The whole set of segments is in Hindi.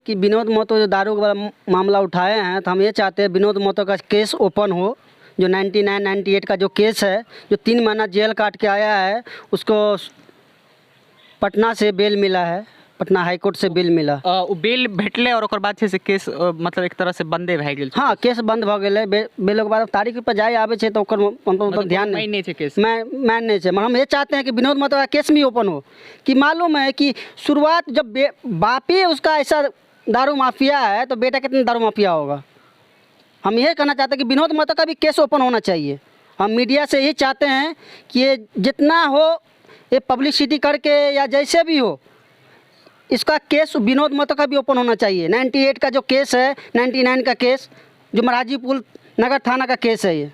कि विनोद महतो जो दारू वाला मामला उठाए हैं, तो हम ये चाहते हैं विनोद महतो का केस ओपन हो। जो 99 98 का जो केस है, जो 3 महीना जेल काट के आया है, उसको पटना से बेल मिला है, पटना हाई कोर्ट से बेल मिला। वो बेल भेटले और ओकर बाद से केस मतलब एक तरह से बंदे भए गेल। हाँ, केस बंद भ गेलै। बेल के बाद तारीख पर जाए आवे छे तो ओकर मतलब ध्यान नहीं छे केस मैं नहीं छे। हम ये चाहते हैं कि विनोद महतो का केस भी ओपन हो। कि मालूम है कि शुरुआत जब बाप ही उसका ऐसा दारू माफिया है, तो बेटा कितना दारू माफिया होगा। हम ये कहना चाहते हैं कि विनोद महतो का भी केस ओपन होना चाहिए। हम मीडिया से यही चाहते हैं कि ये जितना हो ये पब्लिसिटी करके या जैसे भी हो, इसका केस विनोद महतो का भी ओपन होना चाहिए। 98 का जो केस है, 99 का केस, जो महाराजी पुल नगर थाना का केस है, ये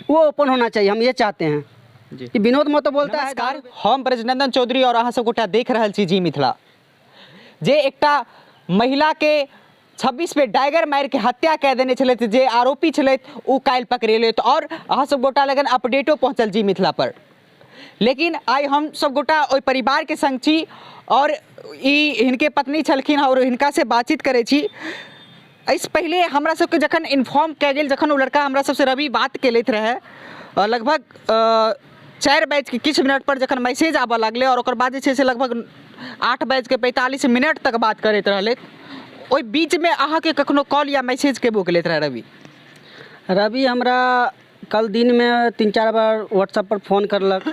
वो ओपन होना चाहिए। हम ये चाहते हैं जी। कि विनोद महतो बोलता है। नमस्कार, हम ब्रजनंदन चौधरी और अहाँ सब गोटा देख रहल छी जी मिथिला। जे एकटा महिला के 26 पे डायगर मार के हत्या कऽ देने छलथि, जे आरोपी छलथि, ओ काल्हि पकड़ेलथि और अहाँ सब गोटा लगन अपडेटो पहुँचल जी मिथिला पर। लेकिन आई हम सब गोटा ओहि परिवार के संग छी और हिनके पत्नी छलखिन और हिनका से बातचीत करे छी। इस पहले हमरा सबके जखन इन्फॉर्म कऽ गेल, जखन वो लड़का हमरा सबसे रवि बात केलैत रहे, लगभग 4:00 पर जखन मैसेज आबऽ लगले और ओकर बाद जे छै से लगभग 8:45 तक बात करैत रहलथि। ओहि बीच में अहाँके कखनो कॉल या मैसेज केबो केलैत रहे रवि हमरा कल दिन में 3-4 बार व्हाट्सएप पर फ़ोन करलक,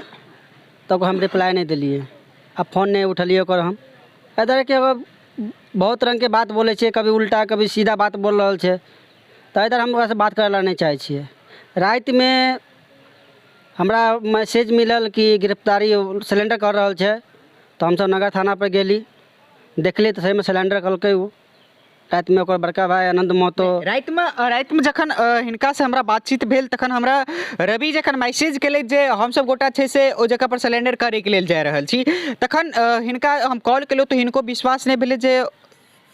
तब हम रिप्लाई नहीं दिलिए। अब फ़ोन नहीं उठलिए ओकर। हम इधर के बहुत रंग के बात बोले छे, कभी उल्टा कभी सीधा बात बोल रहा है, तो इधर हम ओकरा से बात करे ला नहीं चाहे छिए। रात में हमरा मैसेज मिलल कि गिरफ्तारी सिलेंडर कर रहा है, तो हम सब नगर थाना पर गेली, देखली तो सही में सिलेंडर कलकै। वो रात में ओकर बड़का भाई आनंद महतो रात में जखन हिनका से हमरा बातचीत भेल, तखन हमरा रवि जखन मैसेज केले जे हम सब गोटा छै से ओ जगह पर सिलेंडर करे के लेल जा रहल छी, तखन हिनका हम कॉल केलो तो हिनको विश्वास नहीं भेले जे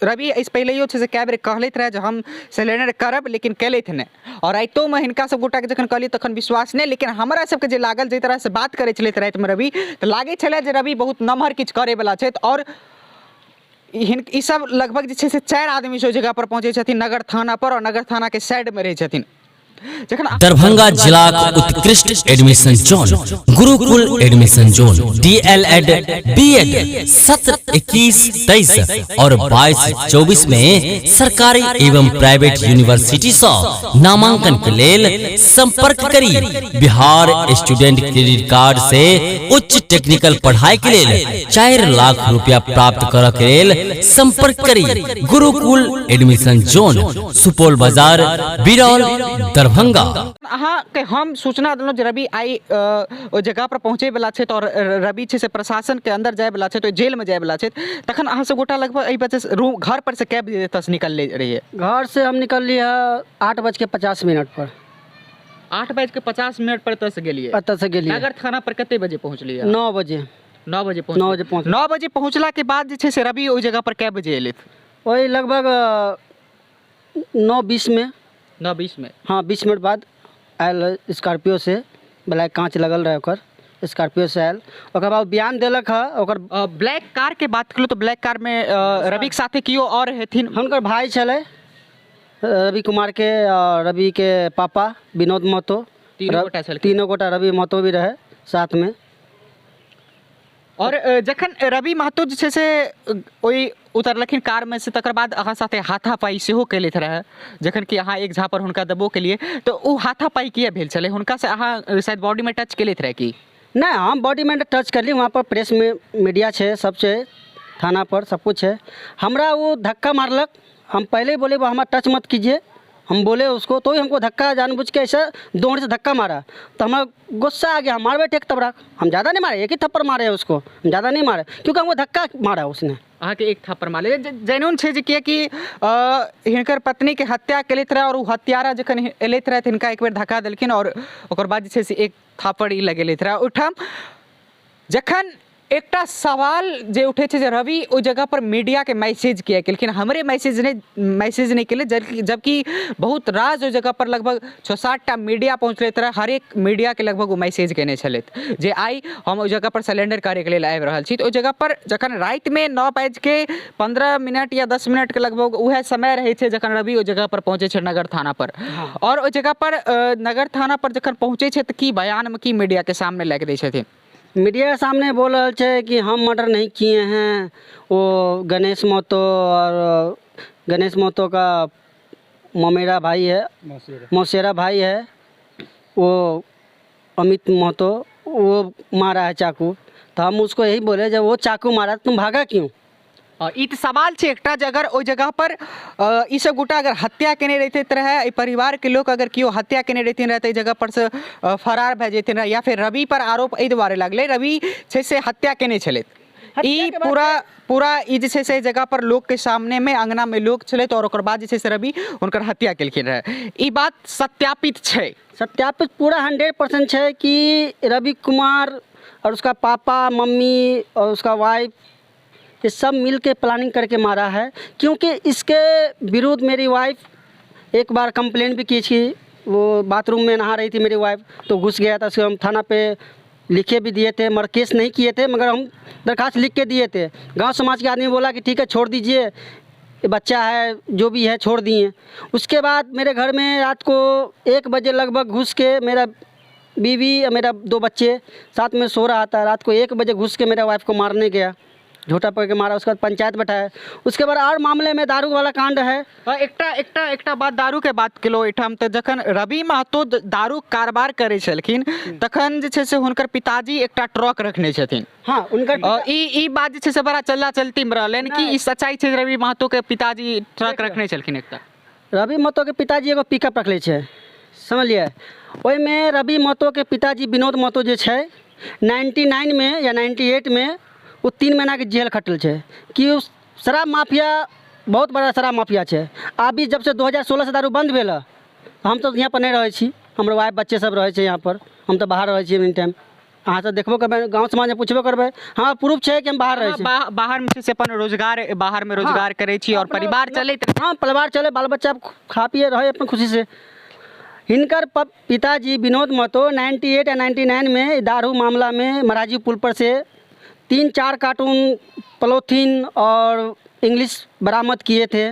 रवि इस पहले छै से कए बेर कहलैत रहे जे हम सिलेंडर करब, लेकिन केलैथ नहीं। और राइतो में हिनका सब गोटा के जखन कहली तखन विश्वास नहीं। लेकिन हमरा सबके जे लागल, जे तरह से बात करे छलैथ रात में रवि, तो लागे छले जे रवि बहुत नमहर किछ करे वाला छै। और ई सब लगभग जे छै से 4 आदमी से जगह पर पहुंचे छथिन नगर थाना पर, और नगर थाना के साइड में रहे छथिन। दरभंगा जिला उत्कृष्ट admission zone, Gurukul admission zone, DLED BEd सत्र 21-23 और 22-24 में सरकारी एवं प्राइवेट यूनिवर्सिटी से नामांकन के लेल संपर्क करी। बिहार स्टूडेंट क्रेडिट कार्ड से उच्च टेक्निकल पढ़ाई के लेल 4 लाख रुपया प्राप्त कर के लेल संपर्क करी। गुरुकुल एडमिशन जोन, सुपौल बाजार, बिरौल, दरभंगा। अहाँ के हम सूचना दिलौं जे रवि आई ओ जगह पर पहुंचे वाला छै, और रवि छै से प्रशासन के अंदर जाए वाला छै, तो जेल में जाए वाला छै। तखन अहाँ से गोटा लगभग एहि बजे रूम घर पर से कए बजे तक निकलले रहिए? घर से हम निकलली है 8:50 पर। 8:50 पर तस गेलिए? अतः से गेलिए। नगर थाना पर कते बजे पहुंचलिए? 9 बजे। 9 बजे पहुंच 9 बजे पहुंचला के बाद जे छै से रवि ओहि जगह पर कए बजे एलैथ? वही लगभग 9:20 में। 9:20 में? हाँ, 20 मिनट बाद आयल स्कॉर्पियो से, ब्लैक कांच लगल रहे ओकर, स्कॉर्पियो से आयल। ओकर बाद बयान देलक है। ओकर ब्लैक कार के बात करूँ तो ब्लैक कार में रवि के साथे कियो और हेथिन? हुनकर भाई छले रवि कुमार के, और रवि के पापा विनोद महतो, तीनों गोटा रवि महतो भी रहे साथ में। और जखन रवि महतो जे छै से ओहि उतरलखिन कार में से, तकर बाद अहाँ साथे हाथापाई सेहो केलैथ रहे, जखन कि अहाँ एक झापर हुनका देबो केलिए, तो ओ हाथापाई किए भेल छलै? हुनका से अहाँ शायद बॉडी में टच केलैथ रहे कि नहीं? हम बॉडी में टच करली, वहाँ पर प्रेस में मीडिया है, सब है, थाना पर सब कुछ है। हमरा वो धक्का मारलक। हम पहले ही बोले वो हमारा टच मत कीजिए, हम बोले उसको, तो ही हमको धक्का जानबूझ के ऐसा दौड़ से धक्का मारा, तो हमारा गुस्सा आ गया। मारबे टेक तबराक, हम ज़्यादा नहीं मारे, एक ही थप्पड़ मारे उसको, हम ज़्यादा नहीं मारे, क्योंकि हमको धक्का मारा उसने। अहाँ के एक थप्पड़ मारे जैनून छै जे कि हिनकर पत्नी के हत्या केलैथ रहे, और वो हत्यारा जखन एलैथ रहे हिनका एक बेर धक्का देलखिन, और ओकर बाद जे छै से एक थप्पड़ ई लगेलैथ रहे। ओहिठाम जखन एकटा सवाल जे उठे छे जे रवि ओ जगह पर मीडिया के मैसेज किया लेकिन हमरे मैसेज नहीं केले, जबकि बहुत राज ओ जगह पर लगभग 6-7टा मीडिया पहुँचले तरह हर एक मीडिया के लगभग वो मैसेज केने छलैत जे आई हम ओ जगह पर सिलेंडर करे के लेल आबि रहल छी। तो ओ जगह पर जखन रात में 9:15 या 10 मिनट के लगभग वह समय रहे छे जखन रवि ओ जगह पर पहुंचे छे नगर थाना पर। और ओ जगह पर नगर थाना पर जखन पहुंचे छे तो की बयान में की मीडिया के सामने लेके दै छथिन? मीडिया के सामने बोल रहे थे कि हम मर्डर नहीं किए हैं, वो गणेश महतो और गणेश महतो का ममेरा भाई है, मौसेरा भाई है, वो अमित महतो, वो मारा है चाकू। तो हम उसको यही बोले जब वो चाकू मारा तुम भागा क्यों? ई तो सवाल छे एकटा जे अगर ओ जगह पर ई सब गोटा अगर हत्या केने रहते तरह परिवार के लोग अगर कियो हत्या केने रहते रहते जगह पर से फरार भए जेते या फिर रवि पर आरोप एहि दुआरे लगले रवि छे से हत्या केने छले। ई पूरा ई जे छे से जगह पर लोग के सामने में अंगना में लोग छले और ओकर बाद जे छे से रवि उनकर हत्या केलखिन रहे। ई बात सत्यापित छे? सत्यापित पूरा 100% है कि रवि कुमार और उसका पापा मम्मी और उसका वाइफ ये सब मिल के प्लानिंग करके मारा है। क्योंकि इसके विरुद्ध मेरी वाइफ एक बार कंप्लेन भी की थी, वो बाथरूम में नहा रही थी मेरी वाइफ, तो घुस गया था। उसको हम थाना पे लिखे भी दिए थे, मगर केस नहीं किए थे, मगर हम दरखास्त लिख के दिए थे। गांव समाज के आदमी बोला कि ठीक है छोड़ दीजिए, ये बच्चा है जो भी है, छोड़ दिए। उसके बाद मेरे घर में रात को 1 बजे लगभग घुस के मेरा बीवी और मेरा 2 बच्चे साथ में सो रहा था, रात को 1 बजे घुस के मेरे वाइफ को मारने गया, झूठा पकड़ के मारा। उसके बाद पंचायत बैठाया। उसके बाद और मामले में दारू वाला कांड है। एकटा बात दारू के बात केलो एठाम त जखन रवि महतो दारू कारोबार करे छलखिन तखन जे छै से हुनकर पिताजी एकटा ट्रक रखने छथिन। हाँ, उनकर ई बात जे छै से बड़ा चलला चलती में रहलन कि ई सच्चाई छै रवि महतो के पिताजी ट्रक रखने छलखिन? एकटा रवि महतो के पिताजी एगो पिकअप रखले छै, समझलिए। ओहिमे रवि महतो के पिताजी विनोद महतो जे छै 99 में या 98 में वो 3 महीना के जेल खटल है कि उस शराब माफिया बहुत बड़ा शराब माफिया है। अभी जब से 2016 से दारू बंद भेल हम तो यहाँ पर नहीं रहे छी, हमारे वाइफ बच्चे सब रहे यहाँ पर, हम तो बाहर रहे एनी टाइम। अहाँ से देखबो करबै, गाँव समाज में पूछबो करबै, हाँ प्रूफ है कि हम बाहर रहे छी। बाहर में से अपन रोजगार बाहर में रोजगार करे छी और परिवार चले। हाँ, परिवार चले, बाल बच्चा खा पिए रहे अपन खुशी से। हिनकर पिताजी विनोद महतो 98 या 99 में दारू मामला में महाराजी पुल पर से 3-4 कार्टून पॉलीथीन और इंग्लिश बरामद किए थे।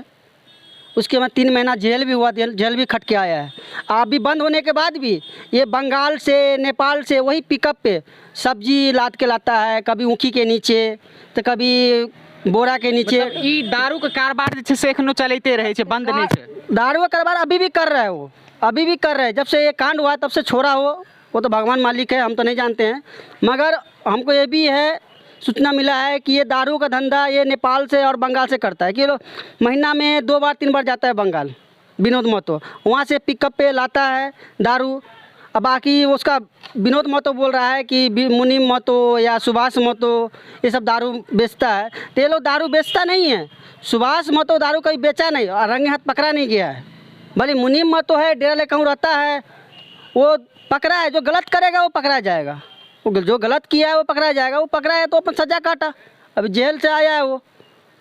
उसके बाद 3 महीना जेल भी हुआ, जेल भी खट के आया है। अभी बंद होने के बाद भी ये बंगाल से नेपाल से वही पिकअप पे सब्जी लाद के लाता है, कभी ऊखी के नीचे तो कभी बोरा के नीचे। मतलब ई दारू के कारोबार जे से एखनो चलते रहे छे, बंद नहीं छे? दारू का कारोबार अभी भी कर रहा है, वो अभी भी कर रहे हैं। जब से ये कांड हुआ तब से छोड़ा वो तो भगवान मालिक है, हम तो नहीं जानते हैं। मगर हमको ये भी है, सूचना मिला है कि ये दारू का धंधा ये नेपाल से और बंगाल से करता है कि महीना में 2 बार 3 बार जाता है बंगाल विनोद महतो, वहाँ से पिकअप पे लाता है दारू। अब बाकी उसका विनोद महतो बोल रहा है कि मुनीम महतो या सुभाष महतो ये सब दारू बेचता है, तो ये लोग दारू बेचता नहीं है। सुभाष महतो दारू कहीं बेचा नहीं और रंगे हाथ पकड़ा नहीं गया है। भले मुनीम महतो है, डेरा ले कहूँ रहता है, वो पकड़ा है। जो गलत करेगा वो पकड़ा जाएगा, वो जो गलत किया है वो पकड़ा जाएगा। वो पकड़ा है तो अपन सजा काटा, अभी जेल से आया है, वो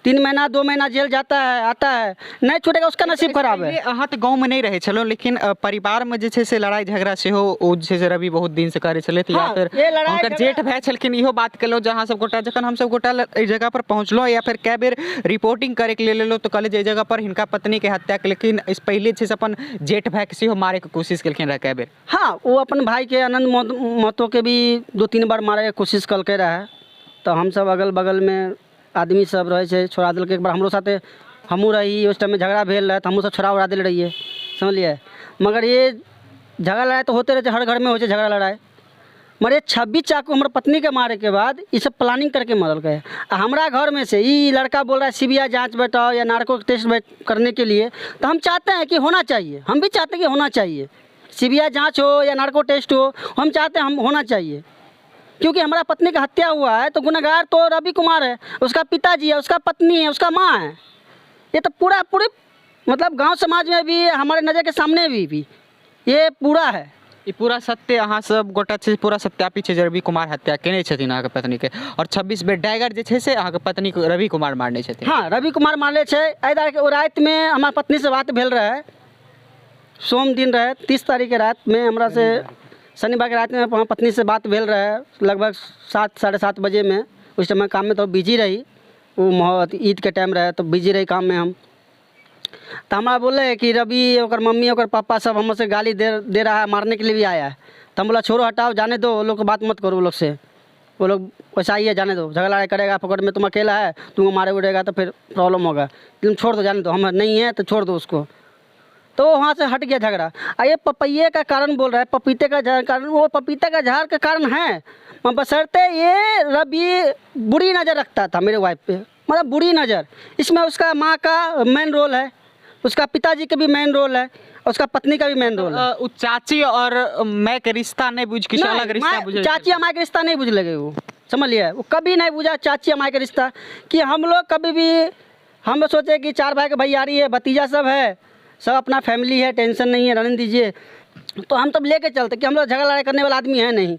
3 महीना 2 महीना जेल जाता है, आता है, नहीं छूटेगा, उसका नसीब खराब है। अहाँ तो गाँव में नहीं रहे छलो, लेकिन परिवार में जे छे से लड़ाई झगड़ा से हो ओ जे से रवि बहुत दिन से करे छले या हाँ, फिर उनकर जेठ भाई छलखिन, इहो बात केलो जहाँ सब गोटा जखन हम सब गोटा ए जगह पर पहुँचलो या फिर कै बेर रिपोर्टिंग करे के लेलो तो कहले जे जगह पर हिनका पत्नी के हत्या केलखिन, इस पहले छे से अपन जेठ भाई के सेहो मारे के कोशिश केलखिन रहे कै बेर? हाँ, वो अपन भाई के आनंद महतो के भी 2-3 बार मारे के कोशिश कलके रहे। तो हम सब अगल बगल में आदमी सब रहे छे, छोड़ा दिल के। एक बार हमरो साथे हमू रही, उस टाइम में झगड़ा भेल रहे तो हमू सब छोड़ा उड़ा दिल रहिए, समझलिए। मगर ये झगड़ा लड़ाई तो होते रहते, हर घर में हो जाए झगड़ा लड़ाई। मगर ये 26 चाकू हमारे पत्नी के मारे के बाद ये सब प्लानिंग करके मरल गए। हमारा घर में से ये लड़का बोल रहा है सीबीआई जांच बैठाओ या नार्को टेस्ट करने के लिए, तो हम चाहते हैं कि होना चाहिए, हम भी चाहते हैं कि होना चाहिए, सीबीआई जांच हो या नार्को टेस्ट हो, हम चाहते हैं हम होना चाहिए। क्योंकि हमारा पत्नी का हत्या हुआ है तो गुनहगार तो रवि कुमार है, उसका पिताजी है, उसका पत्नी है, उसका माँ है। ये तो पूरे मतलब गांव समाज में भी, हमारे नज़र के सामने भी ये पूरा है। ई पूरा सत्य अहाँ सब गोटा छै पूरा सत्यापित छै जे रवि कुमार हत्या केने छथिन अहाँके पत्नी के, और 26 बेर डैगर जे छै से अहाँके पत्नी के रवि कुमार मारने छथिन। हाँ रवि कुमार मारले छै। एहि दुआरे कि ओ रातिमे हमार पत्नी से बात भेल रहे, सोम दिन रहे 30 तारीख के रात में हमरा से, शनिवार के रात में हमार पत्नी से बात भेल रहे लगभग 7 साढ़े 7 बजे में। उस समय काम में तो बिजी रही, वो ईद के टाइम रहे तो बिजी रही काम में हम। तो हमारा बोले कि रवि और मम्मी और पापा सब हमसे गाली दे रहा है, मारने के लिए भी आया है। तो हम बोला छोड़ो हटाओ जाने दो, वो लोग को बात मत करो, वो लोग से, वो लोग वैसा ही है जाने दो, झगड़ा लड़ाई करेगा पकड़ में, तुम अकेला है तुमको मारे उड़ेगा तो फिर प्रॉब्लम होगा, तुम छोड़ दो जाने दो, हम नहीं है तो छोड़ दो उसको। तो वहाँ से हट गया झगड़ा। ये पपैये का कारण बोल रहा है, पपीते का कारण, वो पपीते का झाड़ का कारण है, बशर्ते ये रवि बुरी नज़र रखता था मेरे वाइफ पे, मतलब बुरी नज़र। इसमें उसका माँ का मेन रोल है, उसका पिताजी का भी मेन रोल है, उसका पत्नी का भी मेन रोल है। उ चाची और मैं के रिश्ता नहीं बुझ किसी अलग रिश्ता बुझे। चाची हमारे के रिश्ता नहीं बुझ लगे, वो समझ लिया, वो कभी नहीं बुझा चाची हमारे के रिश्ता। कि हम लोग कभी भी हम सोचे कि 4 भाई के भैयारी है, भतीजा सब है, सब अपना फैमिली है, टेंशन नहीं है, रहने दीजिए। तो हम तब लेके चलते कि हम लोग झगड़ा लड़ाई करने वाला आदमी है नहीं।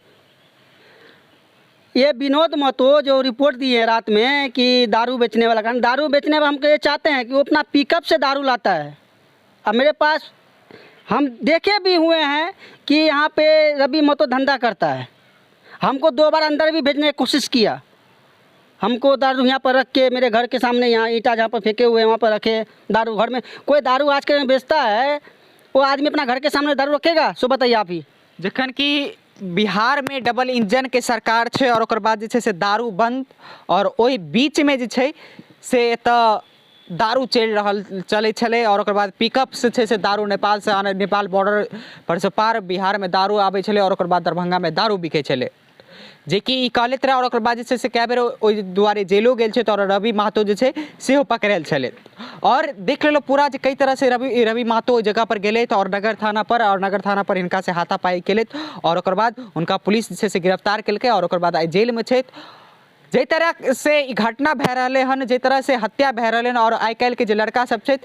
ये विनोद महतो जो रिपोर्ट दी है रात में कि दारू बेचने वाला कारण, दारू बेचने में हम ये चाहते हैं कि वो अपना पिकअप से दारू लाता है। अब मेरे पास हम देखे भी हुए हैं कि यहाँ पे रवि महतो धंधा करता है। हमको 2 बार अंदर भी भेजने की कोशिश किया, हमको दारू यहाँ पर रख के मेरे घर के सामने, यहाँ ईंटा जहाँ पर फेंके हुए हैं वहाँ पर रखे दारू। घर में कोई दारू आज के दिन बेचता है, वो आदमी अपना घर के सामने दारू रखेगा? सो बताइए आप ही। जखन कि बिहार में डबल इंजन के सरकार छै और ओकर बाद जे छै से दारू बंद, और ओहि बीच में जे छै से एतऽ दारू चलै छलै, और ओकर बाद पिकअप से छै से दारू नेपाल से आने, नेपाल बॉर्डर पर से पार बिहार में दारू आबै छलै, और ओकर बाद दरभंगा में दारू बिकै छलै, जे कि ई कहलैत रहे। और ओकर बाद जे छै से कए बेर ओहि दुआरे जेलो गेल छै, और रवि महतो जे छै सेहो पकड़ायल छलै। और देख लेलो पूरा जे कई तरह से रवि महतो ओहि जगह पर गेलै और नगर थाना पर हिनका से हाथापाई केलै, और ओकर बाद हुनका पुलिस जे छै से गिरफ्तार केलकै, और ओकर बाद आइ जेल में छै। जे तरह से ई घटना भए रहलै हन, जे तरह से हत्या भए रहलै हन, और आइ काल्हि के जे लड़का सब छै